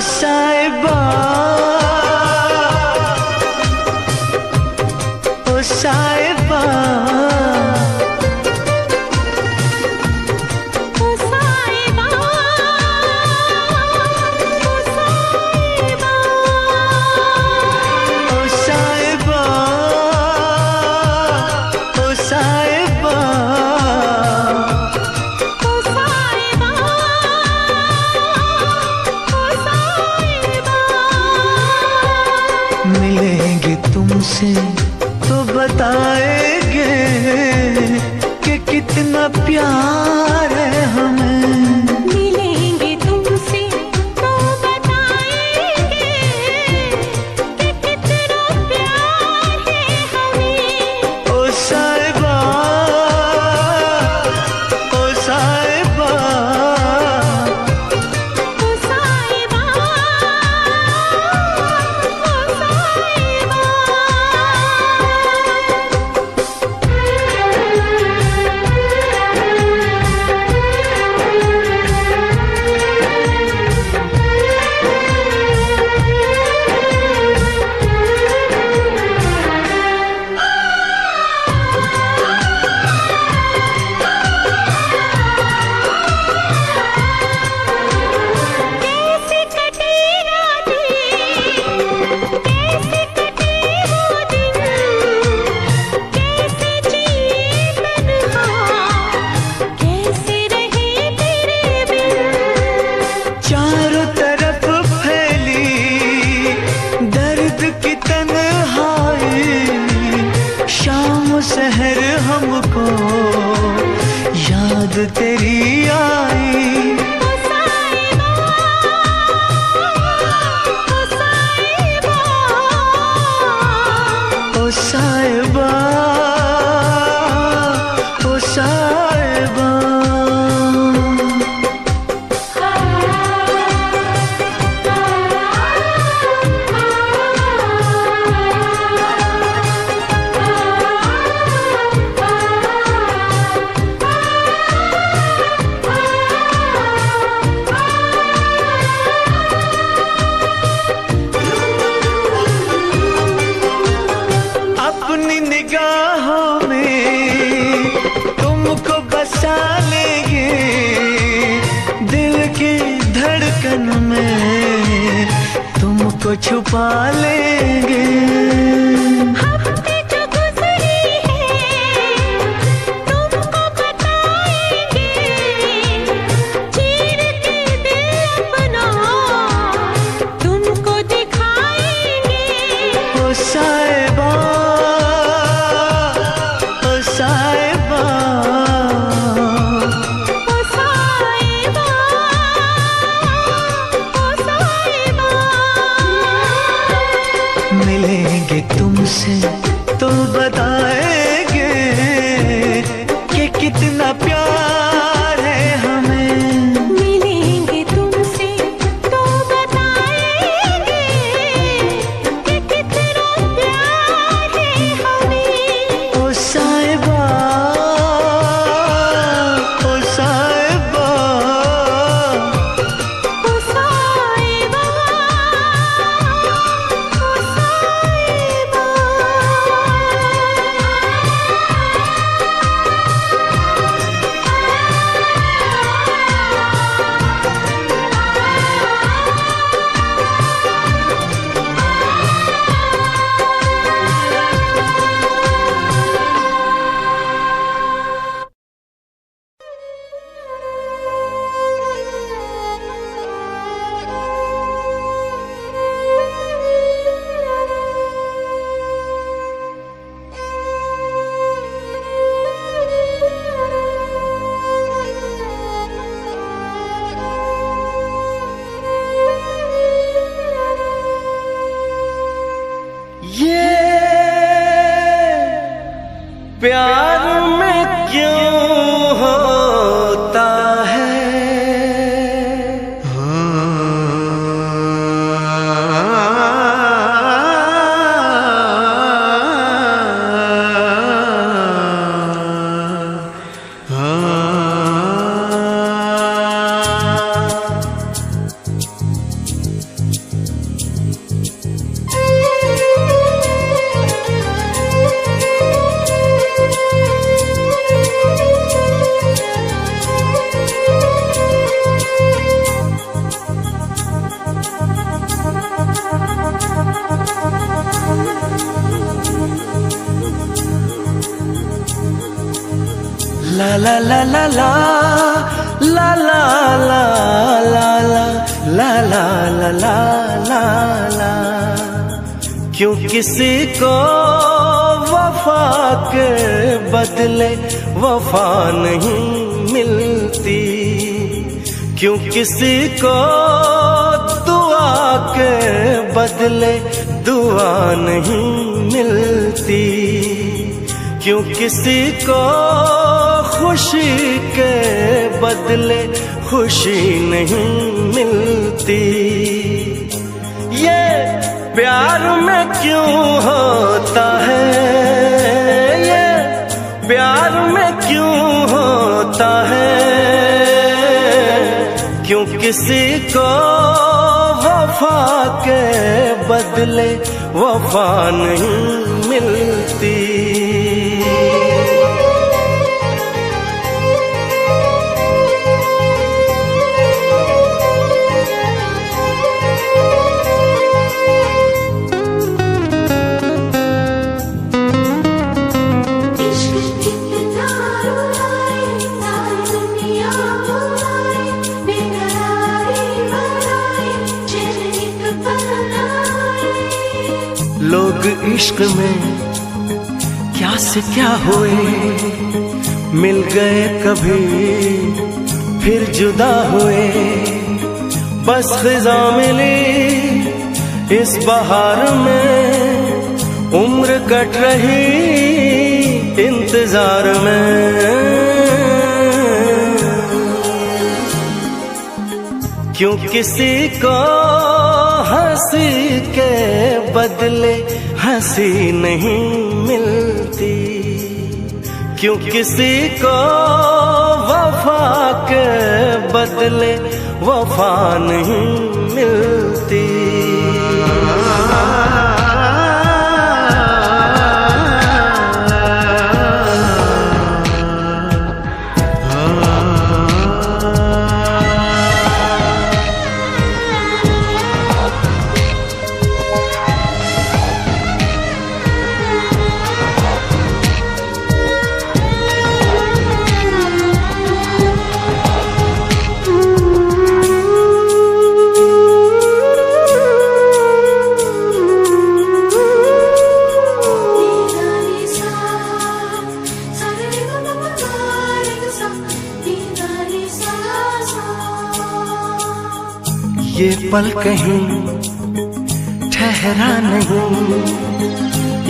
साहिबा ओ साहिबा ओ साहिबा ओ साहिबा ओ साहिबा ओ साहिबा ओ साहिबा ओ साहिबा मिलेंगे तुमसे तो बताएंगे कि कितना प्यार है हमें। मिलेंगे तुमसे तो बताएंगे कि कितना प्यार है हमें। ओ साहिबा ओ साहिबा ओ साहिबा ओ साहिबा कैसे कटे रातें, कैसे कटे वो दिन, कैसे जिए तन्हा, कैसे रहे तेरे बिन। चारों तरफ फैली दर्द की तन्हाई, शाम सहर हमको याद तेरी आई। ओ साहिबा ओ साहिबा ओ साहिबा ओ साहिबा अपनी निगाहों में तुमको बसा लेंगे, दिल की धड़कन में तुमको छुपा लेंगे। हमने जो गुज़री है तुमको बताएंगे, चीर के दिल अपना तुमको दिखाएंगे। ओ साहिबा ओ साहिबा ओ साहिबा ओ साहिबा मिलेंगे तुमसे तो बताएंगे कि कितना प्यार है हमें। मिलेंगे तुमसे तो बताएंगे कि कितना प्यार है हमें। ओ साहिबा ओ साहिबा ओ साहिबा ओ साहिबा ये प्यार में क्यों होता है ला ला ला ला ला ला ला ला ला ला ला ला ला ला। क्यों किसी को वफा के बदले वफा नहीं मिलती, क्यों किसी को दुआ के बदले दुआ नहीं मिलती, क्यों किसी को खुशी के बदले खुशी नहीं मिलती। ये प्यार में क्यों होता है, ये प्यार में क्यों होता है, क्यों किसी को वफा के बदले वफा नहीं मिलती। लोग इश्क में क्या से क्या हुए, मिल गए कभी फिर जुदा हुए। बस खिज़ा मिली इस बहार में, उम्र कट रही इंतजार में। क्यों किसी को हंसी के बदले हंसी नहीं मिलती, क्यों किसी को वफा के बदले वफा नहीं मिलती। ये पल कहीं ठहरा नहीं,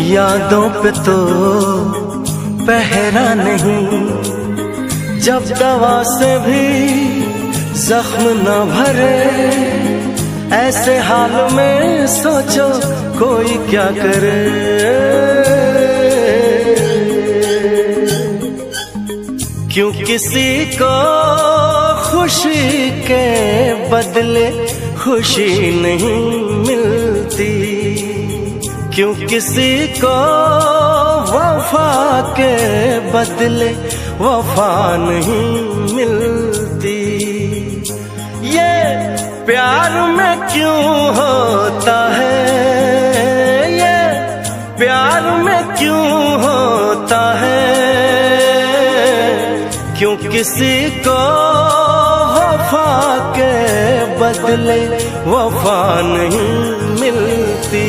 यादों पे तो पहरा नहीं। जब दवा से भी जख्म न भरे, ऐसे हाल में सोचो कोई क्या करे। क्यों किसी को खुशी के बदले खुशी नहीं मिलती, क्यों किसी को वफा के बदले वफा नहीं मिलती। ये प्यार में क्यों होता है, ये प्यार में क्यों होता है, क्यों किसी को वफा के बदले वफा नहीं मिलती।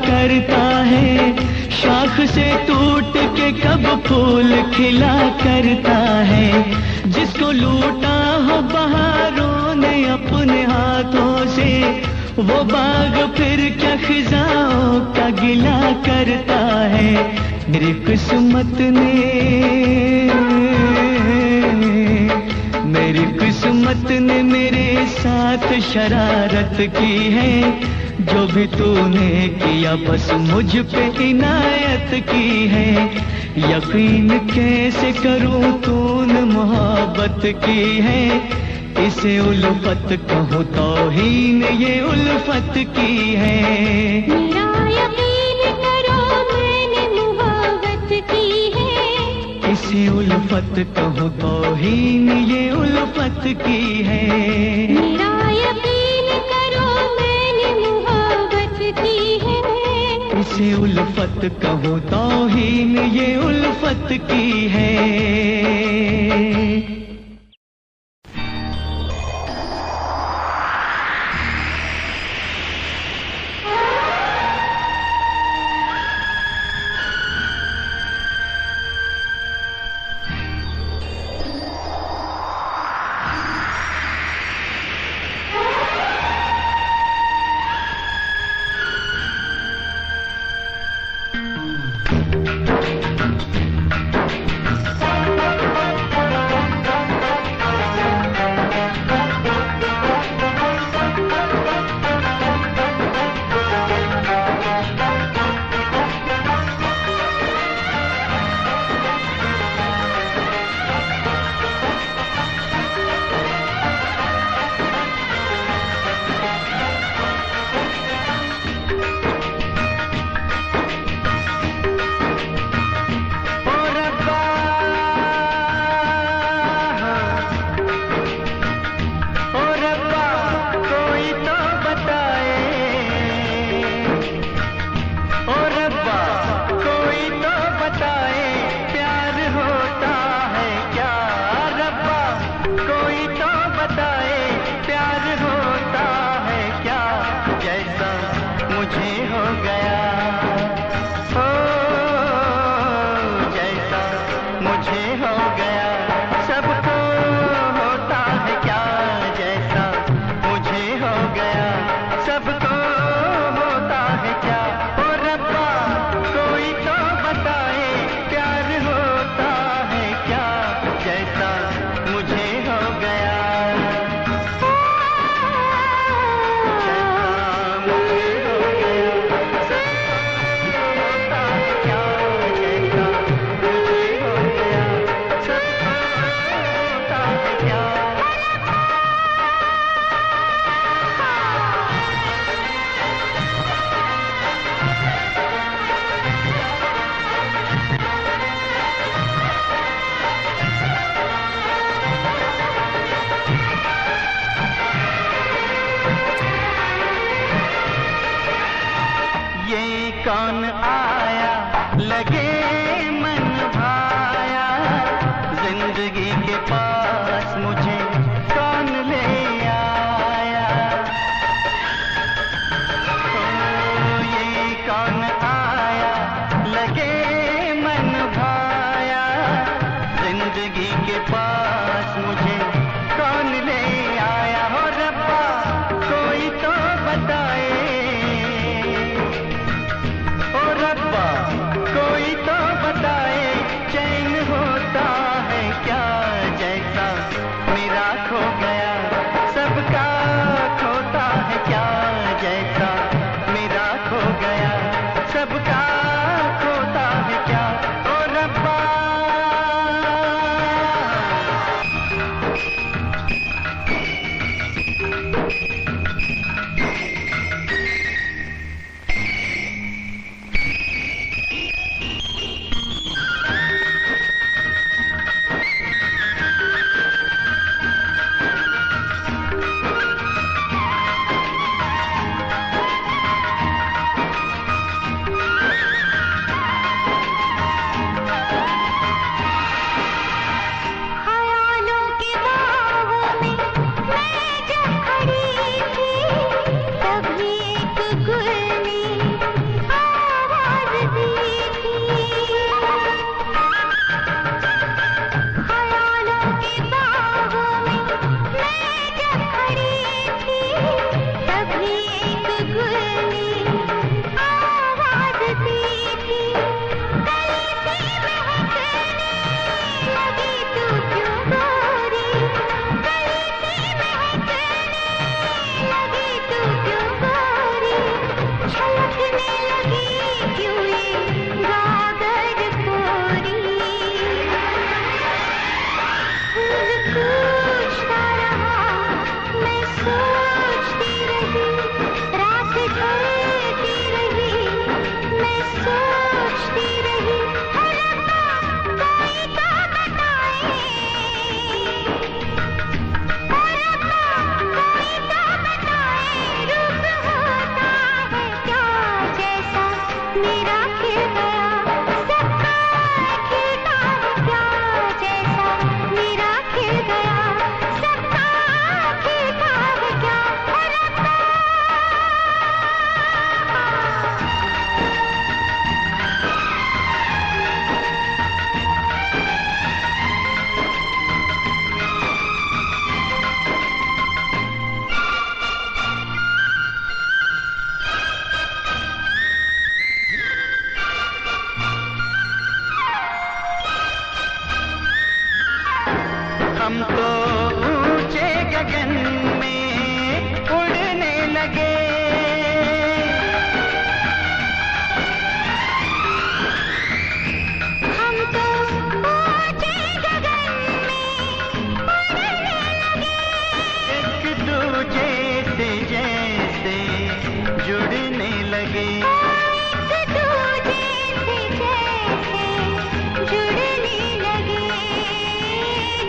करता है, शाख से टूट के कब फूल खिला करता है। जिसको लूटा हो बहारों ने अपने हाथों से, वो बाग फिर क्या खिजाओं का गिला करता है। मेरी किस्मत ने, मेरी किस्मत ने मेरे साथ शरारत की है। जो भी तूने किया बस मुझ पे इनायत की है। यकीन कैसे करूं तूने मोहब्बत की है। इसे उल्फत कहूँ तौहीन ये उल्फत की है। मेरा यकीन करो मैंने मोहब्बत की है। इसे उल्फत कहूँ तौहीन ये उल्फत की है। मेरा यकीन करो मैंने मोहब्बत की है। इसे उल्फत कहूँ तौहीन ये उल्फत की है। कौन आया लगे मन भाया, जिंदगी के पास मुझे कौन ले आया। ओ ये कौन आया लगे मन भाया, जिंदगी के पास मुझे कौन ले आया। हो रब्बा कोई तो बताए, कोई तो बताए चैन होता है क्या, जैसा मेरा खिल गया सबका खिलता है क्या जैसा मेरा खिल गया सबका खिलता है क्या रब्बा हम तो ऊंचे गगन में उड़ने लगे, हम तो ऊंचे गगन में उड़ने लगे एक दूजे से जैसे जुड़ने लगे, एक दूजे से जैसे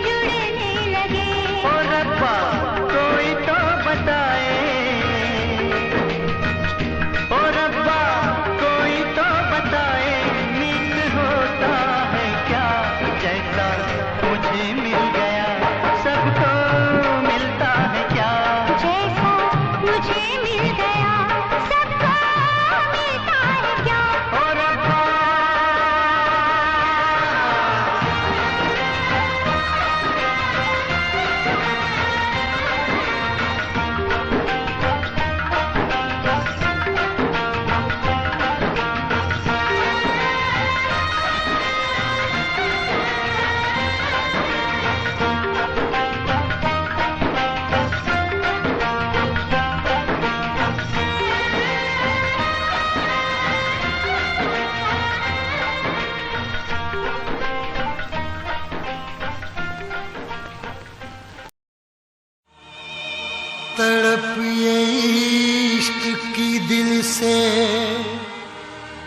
जुड़ने लगे ओ रब्बा कोई तो बताए, ओ रब्बा कोई तो बताए मीत होता है क्या जैसा मुझे मिल गया सबको मिलता है क्या जैसा मुझे मिल गया सबको मिलता है क्या ओ रब्बा तड़प ये इश्क की दिल से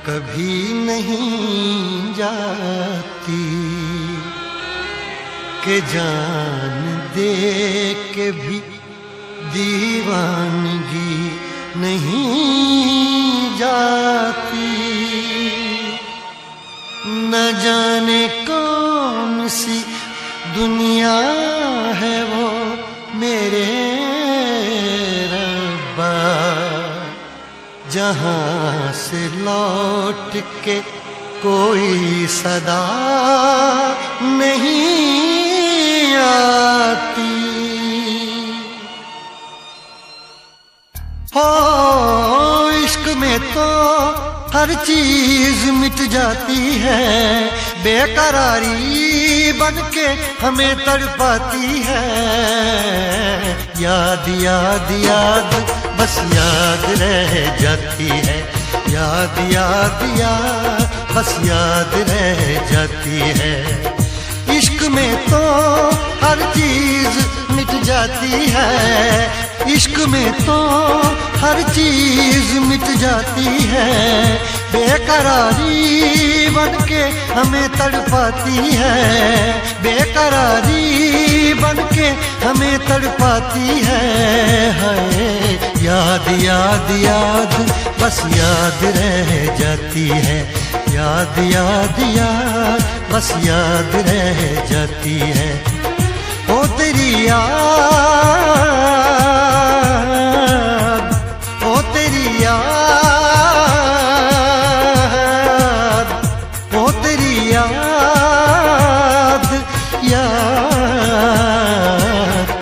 कभी नहीं जाती कि जान दे के भी दीवानगी नहीं जाती। न जाने कौन सी दुनिया है वो मेरे रब्बा, जहां से लौट के कोई सदा नहीं आती। हो इश्क में तो हर चीज मिट जाती है, बेकरारी बन के हमें तड़पाती है। याद याद याद बस याद रह जाती है, याद याद याद बस याद रह जाती है। इश्क में तो हर चीज मिट जाती है, इश्क में तो हर चीज मिट जाती है। बेकरारी बन के हमें तड़पाती है, बेकरारी बन के हमें तड़पाती है। हाय याद याद याद बस याद रह जाती है, याद याद याद बस याद रह जाती है। ओ तेरी याद, ओ तेरी याद, ओ तेरी याद, याद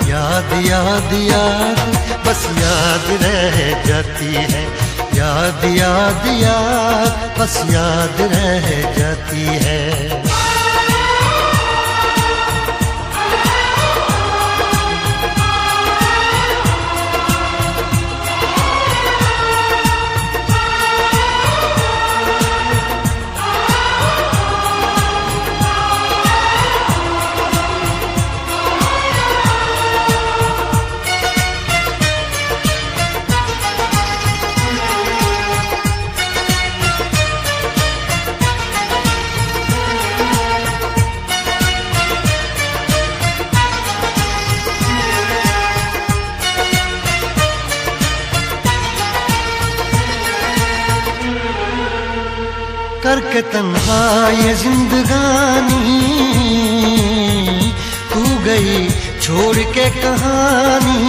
याद याद याद बस याद रह जाती है, याद याद याद बस याद रह जाती है। करके तन्हा ये जिंदगानी, तू गई छोड़ के कहानी।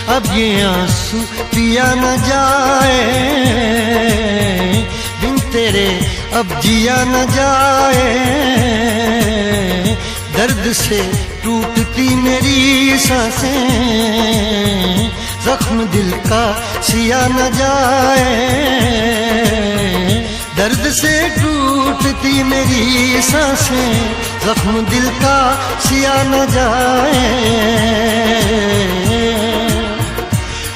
अब ये आंसू पिया न जाए, बिन तेरे अब जिया न जाए। दर्द से टूटती मेरी सांसें, जख्म दिल का सिया न जाए। दर्द से टूटती मेरी सांसें, जख्म दिल का सिया न जाए।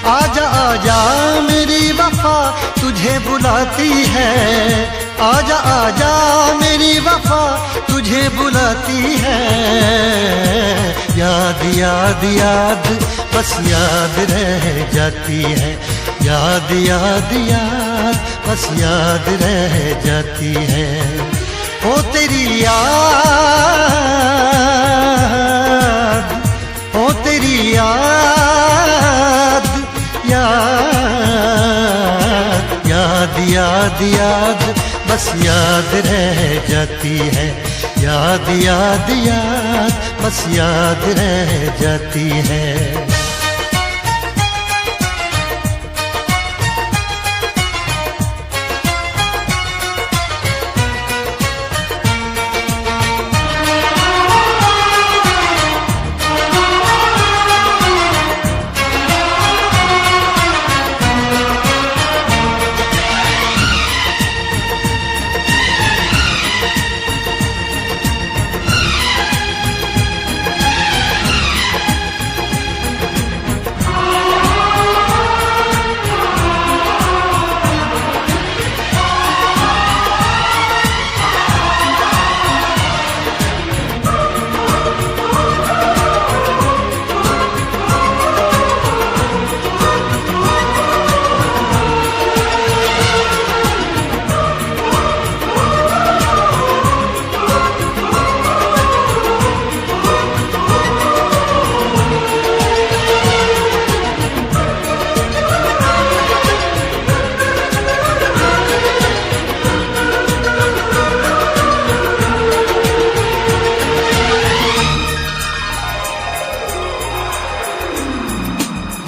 आजा आजा मेरी वफा तुझे बुलाती है, आजा आजा मेरी वफा तुझे बुलाती है। याद याद याद बस याद रह जाती है, याद याद याद बस याद रह जाती है। ओ तेरी याद, ओ तेरी याद, याद याद याद याद बस याद रह जाती है, याद याद याद बस याद रह जाती है।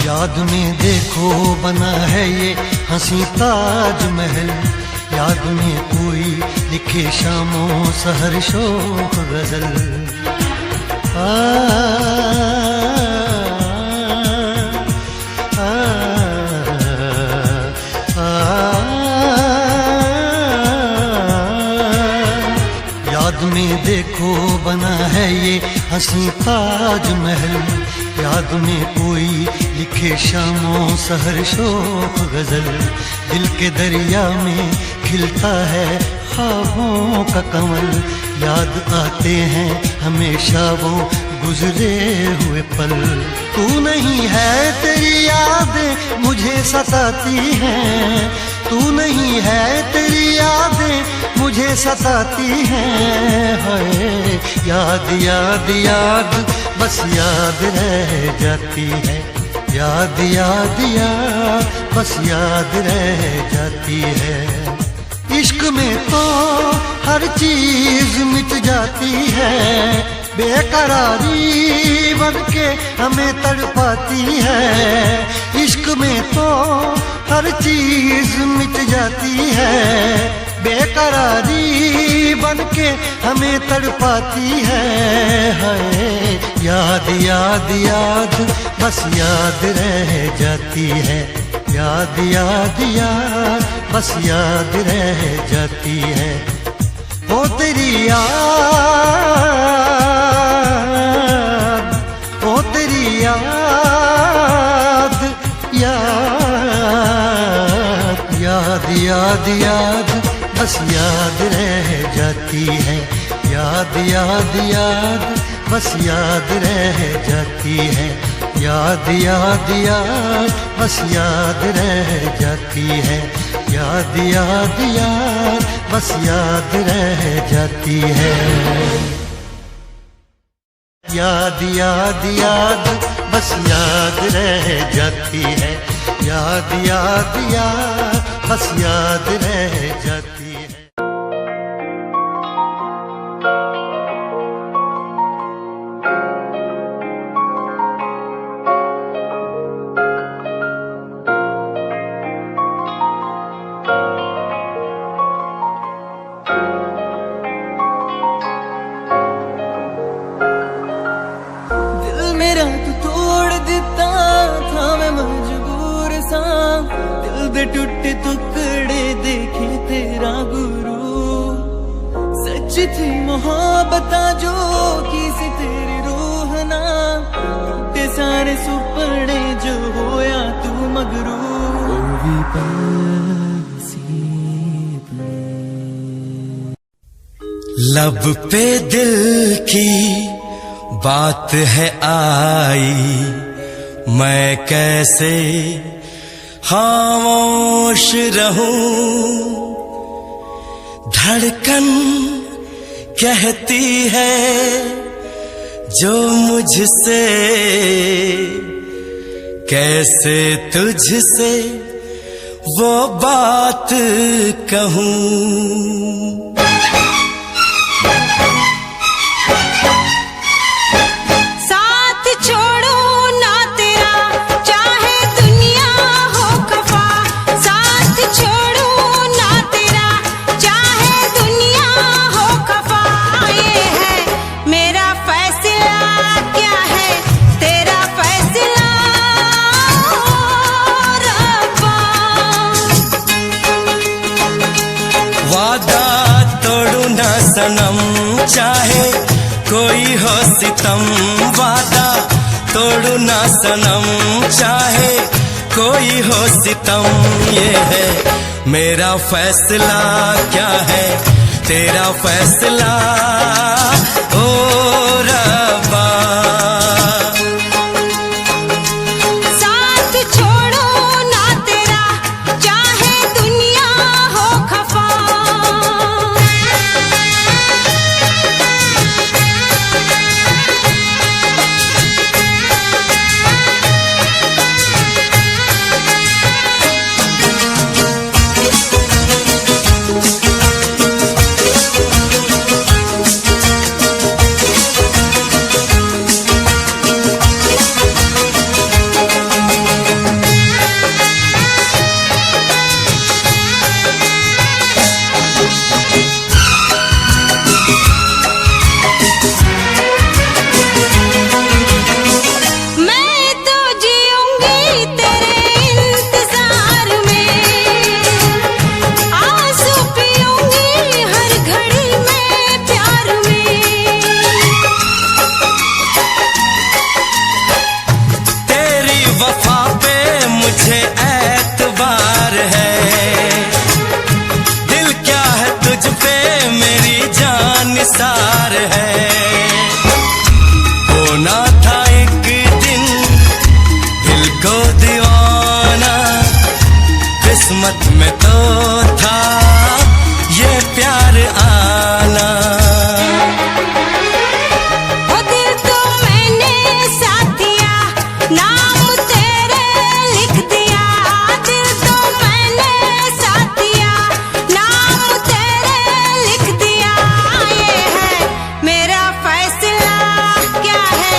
याद में देखो बना है ये हंसी ताजमहल, याद में कोई लिखे शामों सहर शोक गजल। आ, आ, आ, याद में देखो बना है ये हंसी ताजमहल, याद में कोई लिखे शामों सहर शोक गजल। दिल के दरिया में खिलता है ख्वाबों का कमल, याद आते हैं हमेशा वो गुजरे हुए पल। तू नहीं है तेरी यादें मुझे सताती हैं, तू नहीं है तेरी यादें मुझे सताती हैं। हाय याद याद याद बस याद रह जाती है, याद याद याद बस याद रह जाती है। इश्क में तो हर चीज मिट जाती है, बेकरारी बन के हमें तड़पाती है। इश्क में तो हर चीज मिट जाती है, बेकरारी बन के हमें तड़पाती है। हाय याद याद याद बस याद रह जाती है, याद याद याद बस याद रह जाती है। ओ तेरी याद, ओ तेरी याद, याद याद याद याद बस याद रह जाती है, याद याद याद बस याद रह जाती है, याद याद याद बस याद रह जाती है, याद याद याद बस याद रह जाती है। याद याद याद बस याद रह जाती है, याद याद याद बस याद रह खुद टूटे टुकड़े देखे तेरा गुरु। सच थी मोहब्बत जो की सी तेरी रूह ना, टूटे सारे सुपने जो होया तू मगरू। लब पे दिल की बात है आई, मैं कैसे खामोश रहूं। धड़कन कहती है जो मुझसे, कैसे तुझसे वो बात कहूं। सनम चाहे कोई हो सितम, वादा तोड़ू ना सनम चाहे कोई हो सितम। ये है मेरा फैसला, क्या है तेरा फैसला ओ रब्बा। सार है होना था एक दिन दिल को दीवाना, किस्मत में तो था ये प्यार आना। वो दिल तो मैंने साथ दिया, नाम तेरे लिख दिया। दिल तो मैंने साथ दिया, नाम तेरे लिख दिया। ये है मेरा फैसला, क्या है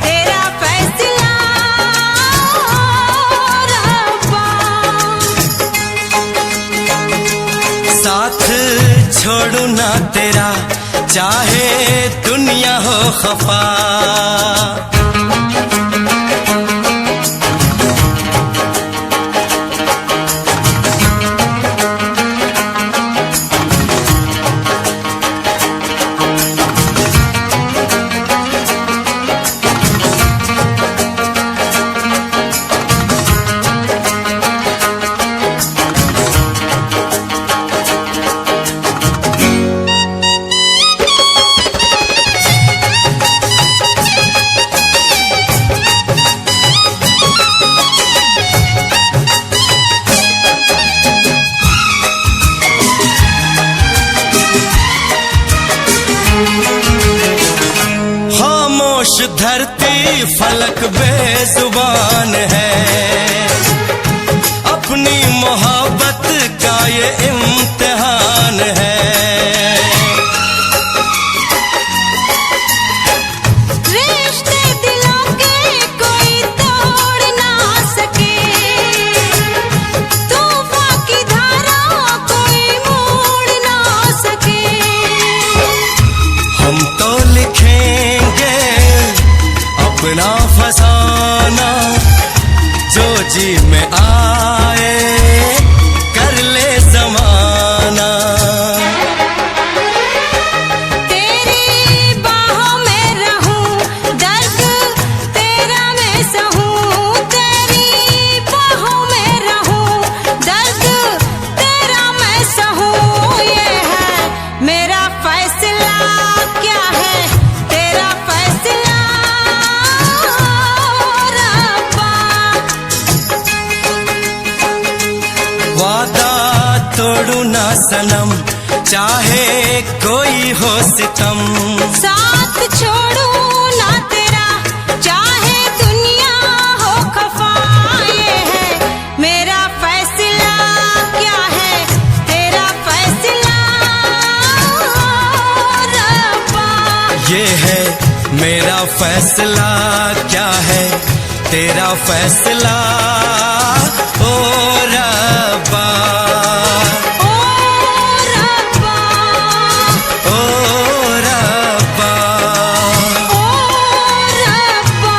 तेरा फैसला रब्बा। साथ छोड़ू ना तेरा चाहे दुनिया हो खफा। छोड़ू ना सनम, चाहे कोई हो सितम। साथ छोड़ू ना तेरा, चाहे दुनिया हो खफा। ये है मेरा फैसला, क्या है तेरा फैसला रब्बा। ये है मेरा फैसला, क्या है तेरा फैसला ओ रब्बा। ओ रब्बा, ओ रब्बा, ओ रब्बा।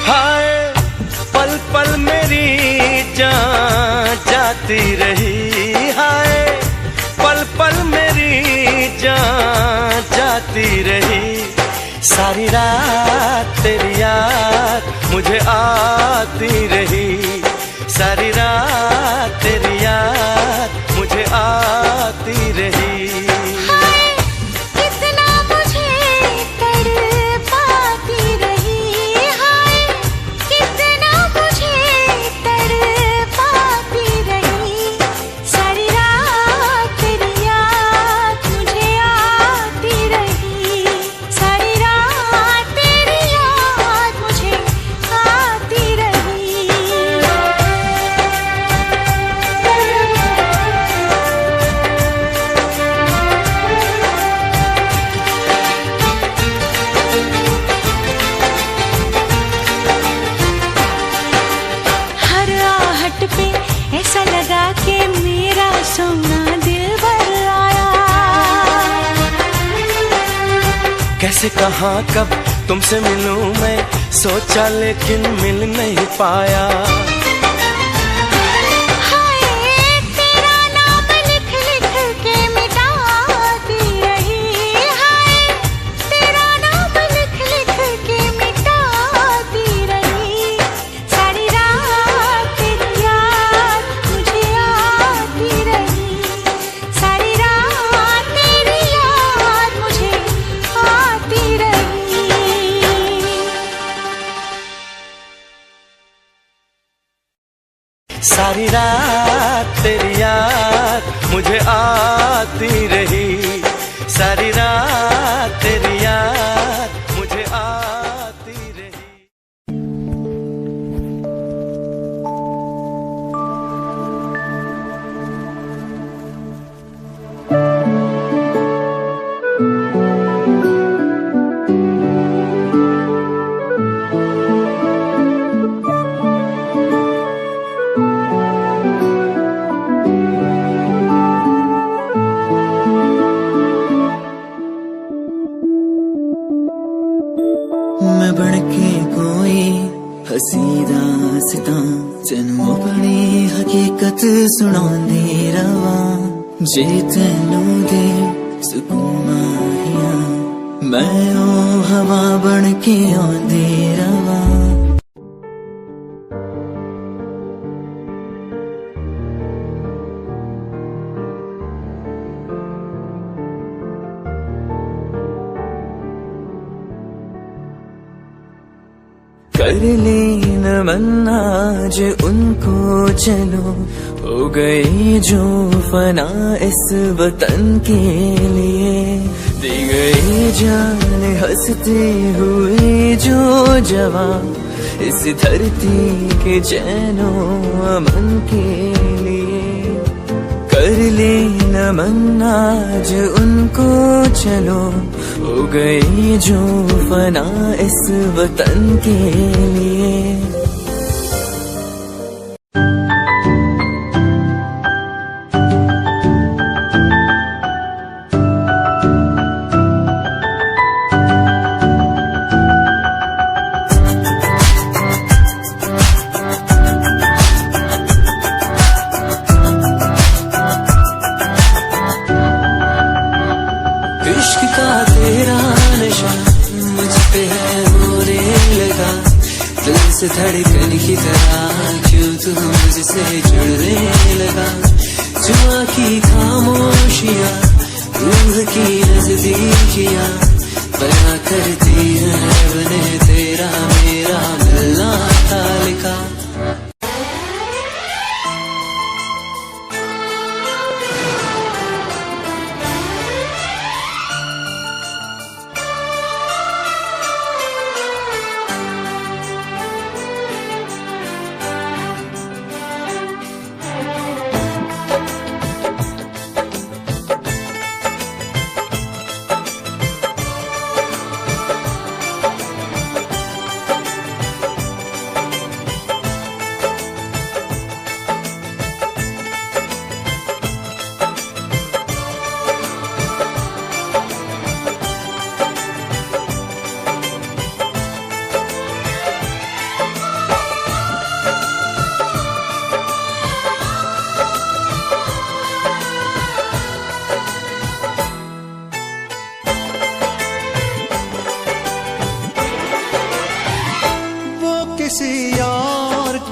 हाय पल पल मेरी जान जाती रही, हाय पल पल मेरी जान जाती रही। सारी रात तेरी याद मुझे आती रही, सारी रात तेरी याद मुझे आती रही। हाय कितना मुझे तड़पाती रही, हाय कितना मुझे तड़पाती रही। सारी रात तेरी याद मुझे आती रही, सारी रात तेरी याद मुझे आती रही। हर आहट पे ऐसा लगा कि मेरा सोना दिल भर आया। कैसे कहाँ कब तुमसे मिलूं मैं, सोचा लेकिन मिल नहीं पाया। हाय तेरा नाम लिख लिख के मिटाती रही, हाय तेरा नाम लिख लिख के मिटाती रही। सारी रात तेरी याद मुझे आती रही, सारी रात तेरी याद मुझे आती रही। सारी रात तेरी याद मुझे आती रही, सारी रात तेरी याद मुझे आती रही। मैं बनके कोई हसी दास्तां तेनू अपनी हकीकत सुनांदी रवां। जे तेनू दे सुकून माहिया, मैं ओ हवा बनके आंदी रवां। कर लेन मन्ना जो उनको चलो, हो गई जो फना इस वतन के लिए। दी गई जान हंसते हुए जो जवान, इस धरती के चैनो अमन के लिए। कर लेना मन्ना जो उनको चलो, हो गई जो फना इस वतन के लिए। धड़कन की तरह क्यों तू मुझसे जुड़ने लगा। जुआ की खामोशियाँ रूह की नजदीकियाँ बयां करती है बने तेरा मेरा मिलना था लिखा।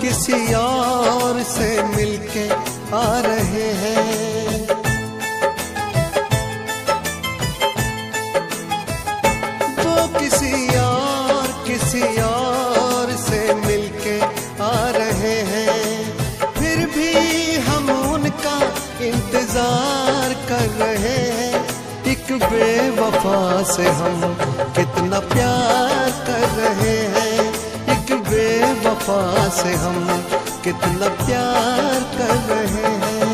किसी और से मिलके आ रहे हैं। वो किसी और से मिलके आ रहे हैं। फिर भी हम उनका इंतजार कर रहे हैं। एक बेवफा से हम कितना प्यार कर रहे हैं। बेवफा से हम कितना प्यार कर रहे हैं।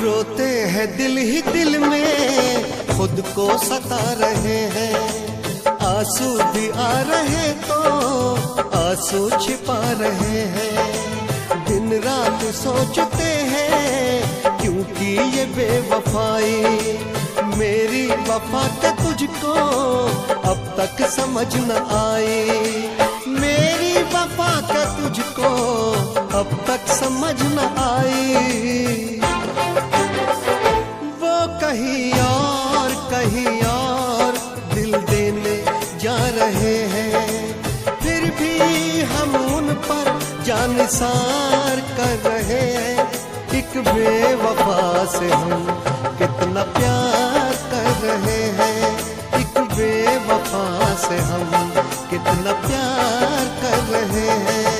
रोते हैं दिल ही दिल में खुद को सता रहे हैं। आंसू भी आ रहे तो आंसू छिपा रहे हैं। दिन रात सोचते हैं क्योंकि ये बेवफाई मेरी वफा के तुझको अब तक समझ न आई। मेरी वफा के तुझको अब तक समझ न आई। कहीं और दिल देने जा रहे हैं। फिर भी हम उन पर जानिसार कर रहे हैं। एक बेवफा से हम कितना प्यार कर रहे हैं। एक बेवफा से हम कितना प्यार कर रहे हैं।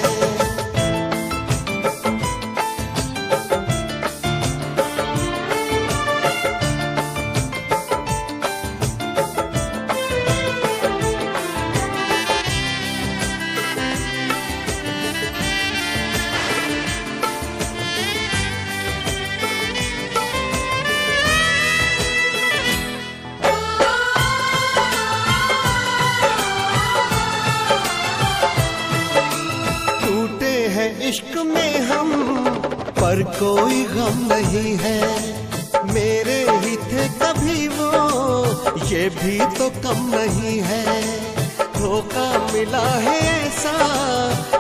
इश्क में हम पर कोई गम नहीं है। मेरे ही थे कभी वो ये भी तो कम नहीं है। धोखा मिला है ऐसा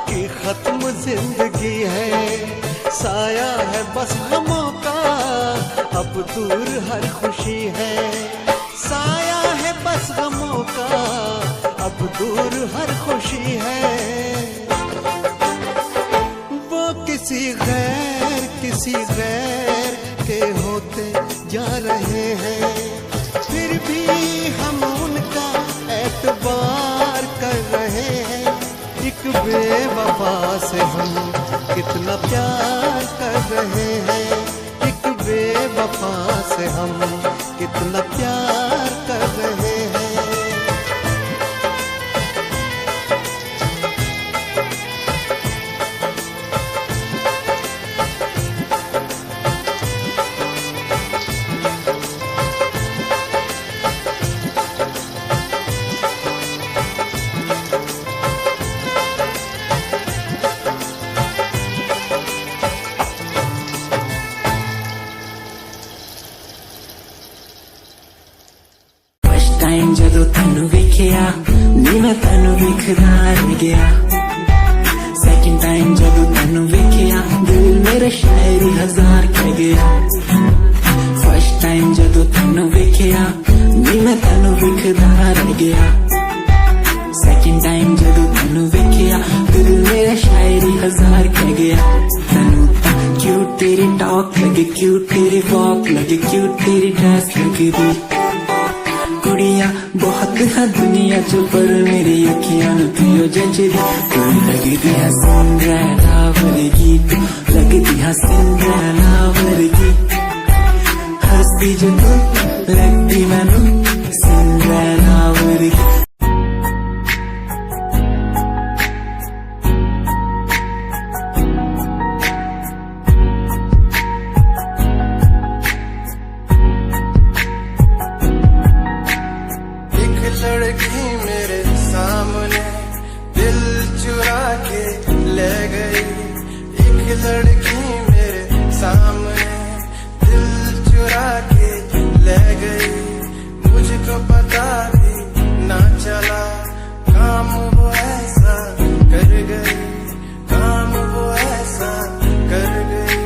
कि खत्म जिंदगी है। साया है बस गमों का अब दूर हर खुशी है। साया है बस गमों का अब दूर हर खुशी है। किसी गैर के होते जा रहे हैं। फिर भी हम उनका एतबार कर रहे हैं। एक बेवफा से हम कितना प्यार कर रहे हैं। एक बेवफा से हम कितना प्यार कर रहे हैं। टाइम जदों तैनू वेखिया नी मैं तैनू वेखदा रह गया सेकंड टाइम जदों तैनू वेखिया दिल मेरा शायरी हजार कह गया फर्स्ट टाइम जदों तैनू वेखिया नी मैं तैनू वेखदा रह गया सेकंड टाइम जदों तैनू वेखिया दिल मेरा शायरी हजार कह गया तैनू क्यूट तेरी टॉक लगे क्यूट तेरी वॉक लगे क्यूट तेरी ड्रेस लगे दी कुड़िया बहुत है दुनिया च पर मेरी अखियां तुझो जचदी तू लगदी है सिंड्रेला वर्गी तू लगदी है सिंड्रेला वर्गी हंसदी जो तू लगदी मैनू सिंड्रेला वर्गी लड़की मेरे सामने दिल चुरा के ले गई एक लड़की मेरे सामने दिल चुरा के ले गई मुझको पता भी ना चला काम वो ऐसा कर गई काम वो ऐसा कर गई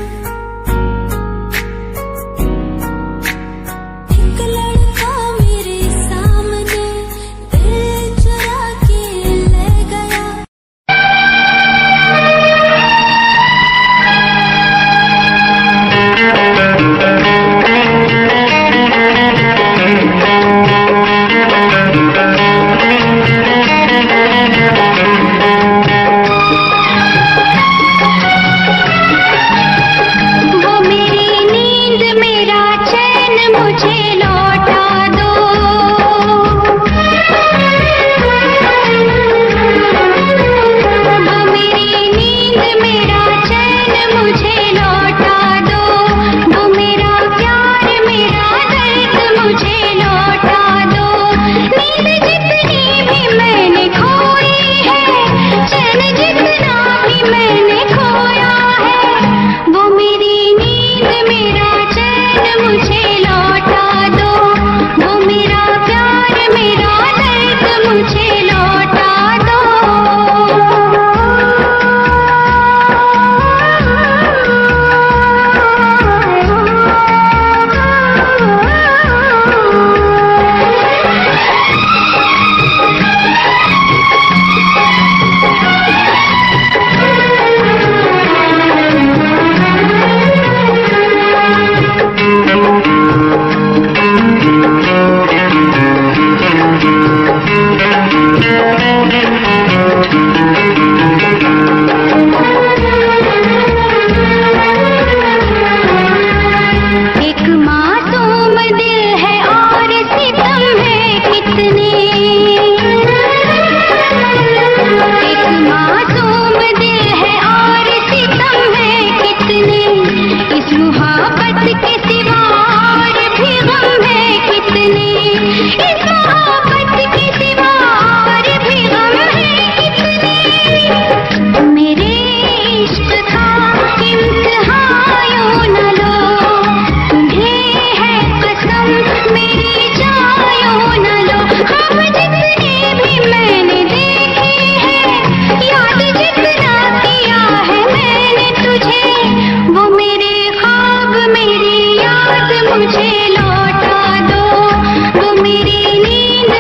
मुझे लौटा दो वो मेरी नींद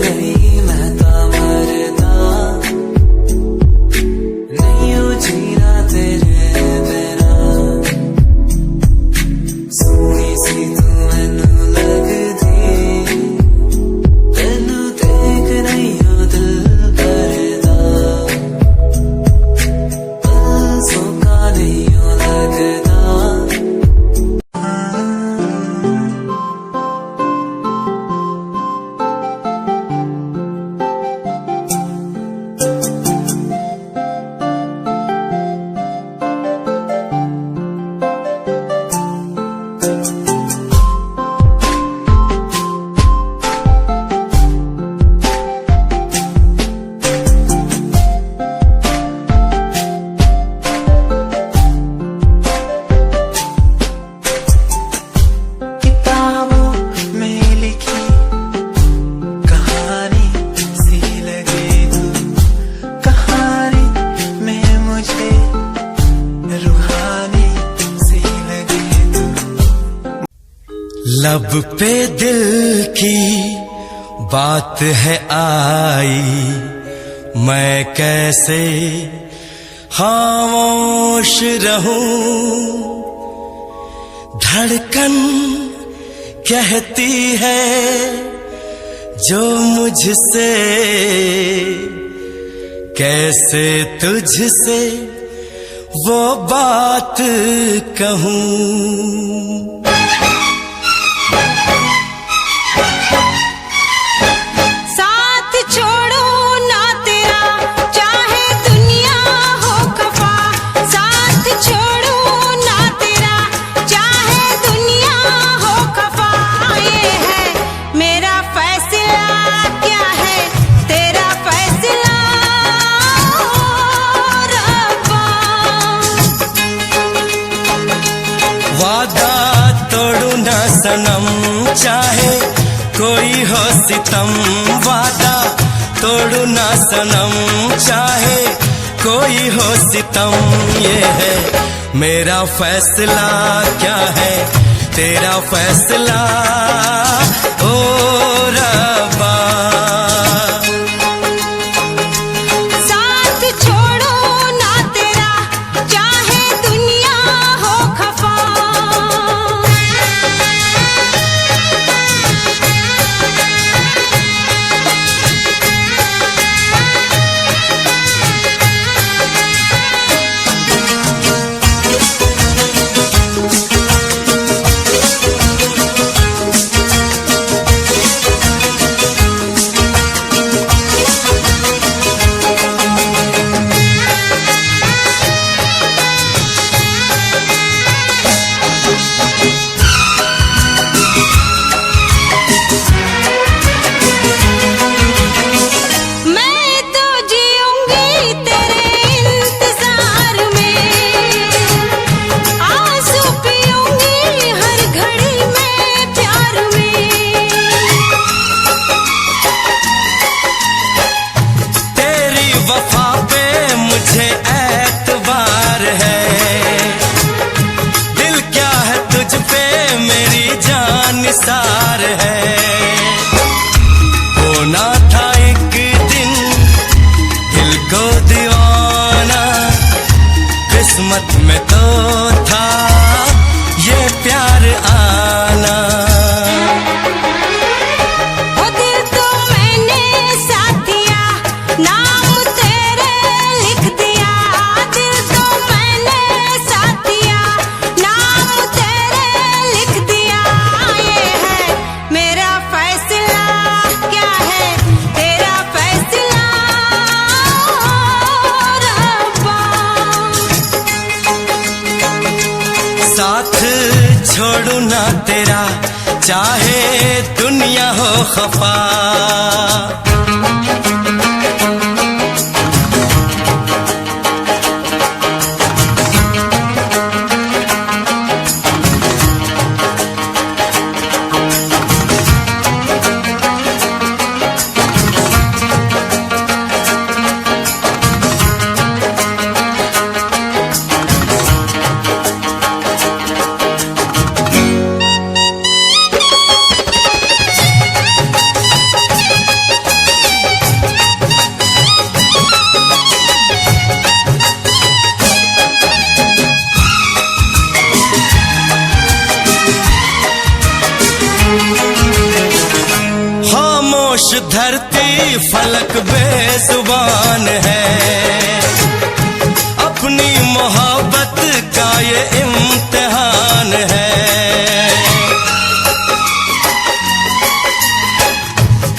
नहीं मैं तो मरदा नहीं हो जीना तेरे बिना सोनी सी तू मैनू लगदी तेनू देख नहीं हो दिल भरदा सोका नहीं हो लगदा किताबों में लिखी कहानी सी लगे तू कहानी में मुझे रूहानी सी लगे तू लब पे दिल की बात है आई, मैं कैसे खामोश रहूं। धड़कन कहती है जो मुझसे, कैसे तुझसे वो बात कहूं। साथ छोड़ो ना तेरा चाहे दुनिया हो खफा, साथ छोड़ो ना तेरा चाहे दुनिया हो खफा। ये है मेरा फैसला, क्या है तेरा फैसला रब्बा। वादा तोड़ू ना सनम चाहे कोई हो सितम, वादा तोड़ू ना सनम चाहे कोई हो सितम। ये है मेरा फैसला, क्या है तेरा फैसला ओ रब्बा। साथ छोड़ो ना तेरा चाहे दुनिया हो खफा। मैं तो जीऊंगी तेरे इंतजार में, आंसू पीऊंगी हर घड़ी में प्यार में। तेरी वफा पे मुझे एतबार है, दिल क्या है तुझ पे मेरी जान निसार है। होना था एक दिन दिल को दीवाना, किस्मत में तो था ये प्यार आना। वो दिल तो मैंने साथ दिया, नाम तेरे लिख दिया। दिल तो मैंने साथ दिया, नाम तेरे लिख दिया। ये है मेरा फैसला, क्या है तेरा फैसला रब्बा। साथ छोड़ू ना तेरा चाहे दुनिया हो खफा। खामोश धरती फलक बेजुबान है, अपनी मोहब्बत का ये इम्तिहान है।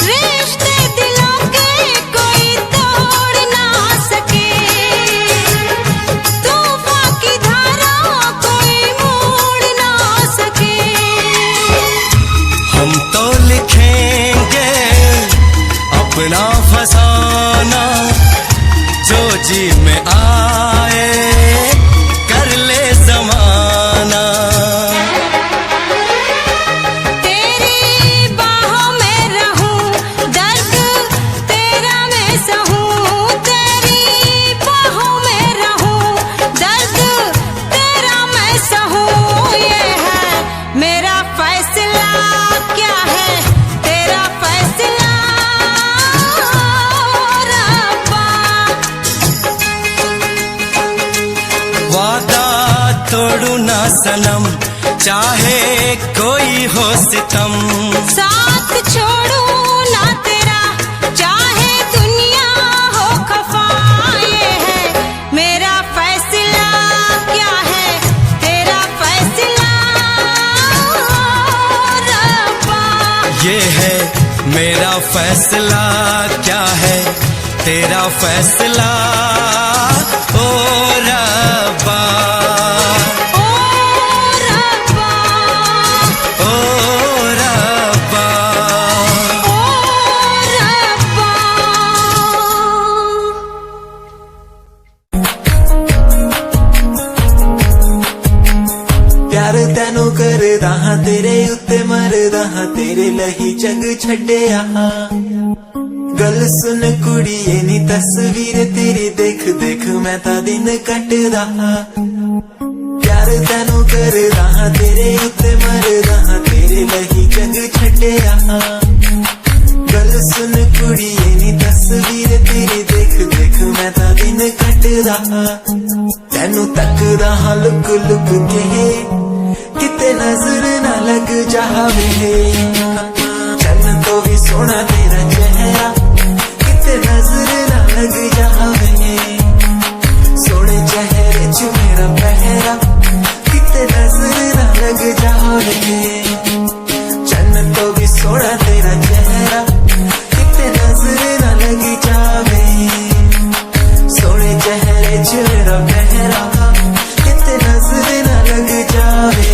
रिश्ते दिलों के कोई तोड़ ना सके, तूफान की धारा कोई मोड़ ना सके। हम तो लिखेंगे अपना फसाना, जो जी में आए कर ले जमाना। तेरी बाहों में रहूं, दर्द तेरा मैं सहूं। तेरी बाहों में रहूं, दर्द तेरा मैं सहूं। ये है मेरा फैसला, क्या है तेरा फैसला रब्बा। वादा तोड़ू ना सनम, चाहे कोई हो सितम। साथ छोड़ू ना तेरा, चाहे दुनिया हो खफा। ये है मेरा फैसला, क्या है तेरा फैसला रब्बा। ये है मेरा फैसला, क्या है तेरा फैसला ओ रब्बा। ओ रब्बा, ओ रब्बा, ओ रब्बा। प्यार तैनू करदा हां, तेरे उत्ते मरदा हां, तेरे लही जग छड्डिया। गल सुन कुड़िए नी तस्वीर तेरी देख देख मैं ता दिन कटदा हां। प्यार तैनू करदा हां, तेरे उत्ते मरदा हां, तेरे लही जग छड्डिया। गल सुन कुड़िए नी तस्वीर तेरी देख देख मैं ता दिन कटदा हां। तैनू तकदा हां लुक लुक के, किते नजर ना लग जावे। चन्न तो भी सोना तेरा चेहरा, किते नजर ना लग जावे। सोने चेहरे च मेरा पहरा, किते नजर ना लग जावे। चन्न तो भी सोना तेरा चेहरा, किते नजर ना लग जावे। सोने चेहरे च मेरा पहरा, किते नजर ना लग जावे।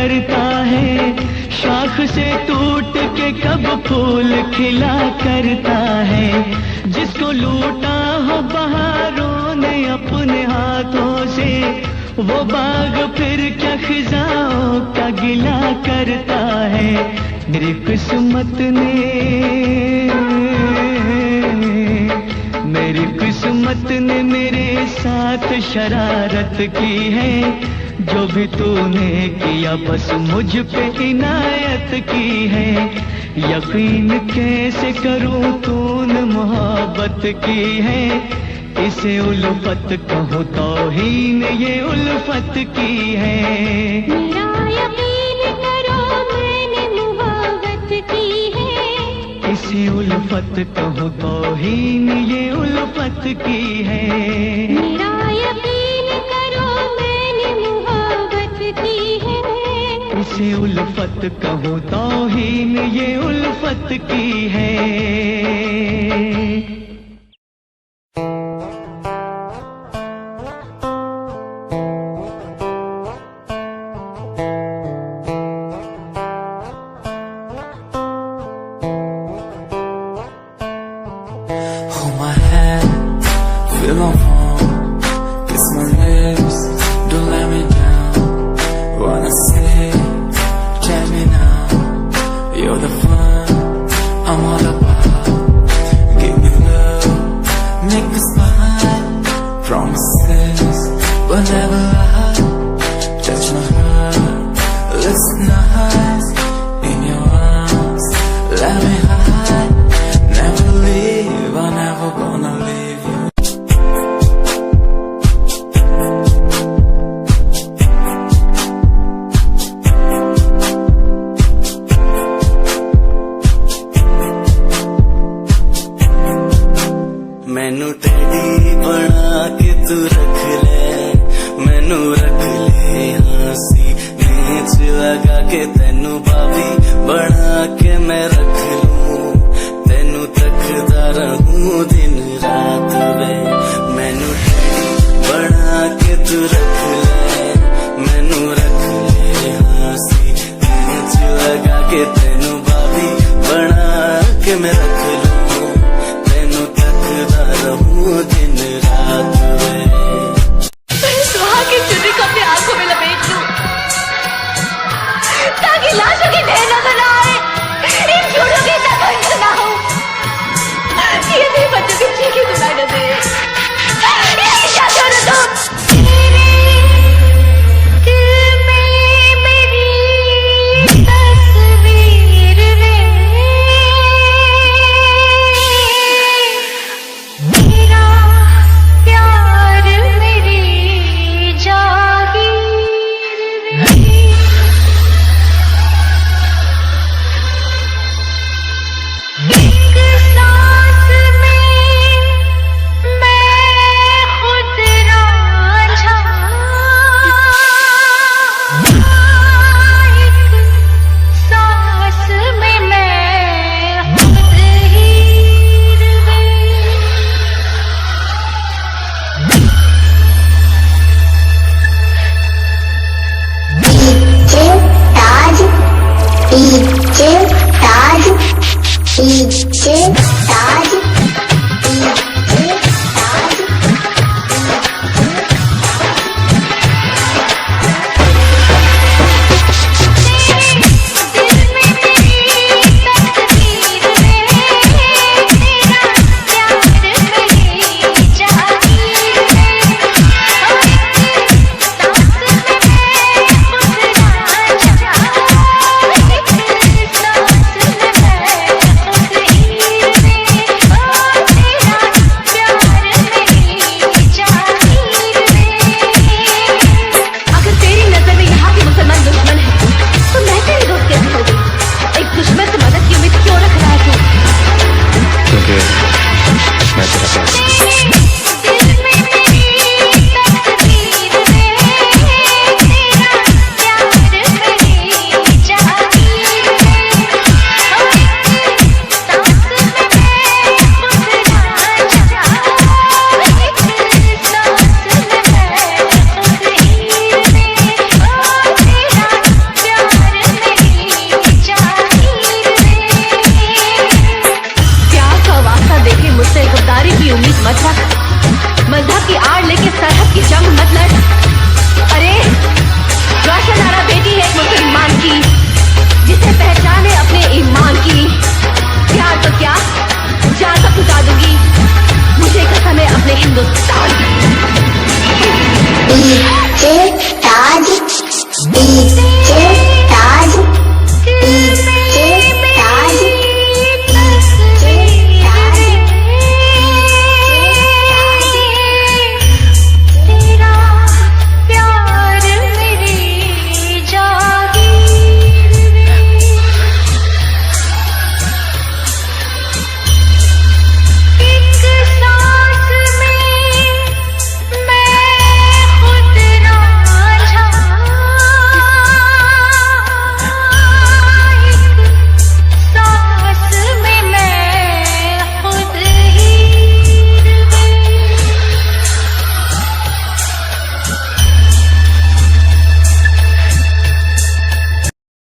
करता है, शाख से टूट के कब फूल खिला करता है। जिसको लूटा हो बहारों ने अपने हाथों से, वो बाग फिर क्या खिजाओं का गिला करता है। मेरी किस्मत ने मेरे साथ शरारत की है। जो भी तूने किया बस मुझ पे इनायत की है। यकीन कैसे करूं तूने मोहब्बत की है। इसे उल्फत कहूँ तौहीन ये उल्फत की है। मेरा यकीन करो मैंने मोहब्बत की है। इसे उल्फत कहूँ तौहीन ये उल्फत की है। मेरा यकीन करो मैंने मोहब्बत की है। इसे उल्फत कहूँ तौहीन ये उल्फत की है। Hold my hand, feel my palm, kiss my lips, don't let me down. Wanna say, tell me now, you're the fun I'm all about. Give me love, make me smile, promises but never lie. Touch my heart, listen nice, in your arms, let me hide. Never leave, I'm never gonna leave you. मैनू teddy बना के तू रख ले, मैनू रख ले हंसी नीच लगा के तेनू भाभी बना के मैं रख लूं। तेनू तकदा रहूं दिन रात वे। मैनू टेडी बना के तू रख ले, मैनू रख ले हंसी नीच लगा के तेनू भाभी बना के मैं रख लूं। तेनू तकदा रहूं दिन रात वे। सुहाग की चुन्नी को अपनी आंखों में लपेट लूं, ताकि लाशों की ढेर नजर न आए, इन जोड़ों की तकलीफ न हो, ये भी बच्चों की चीखी सुनाई न दे।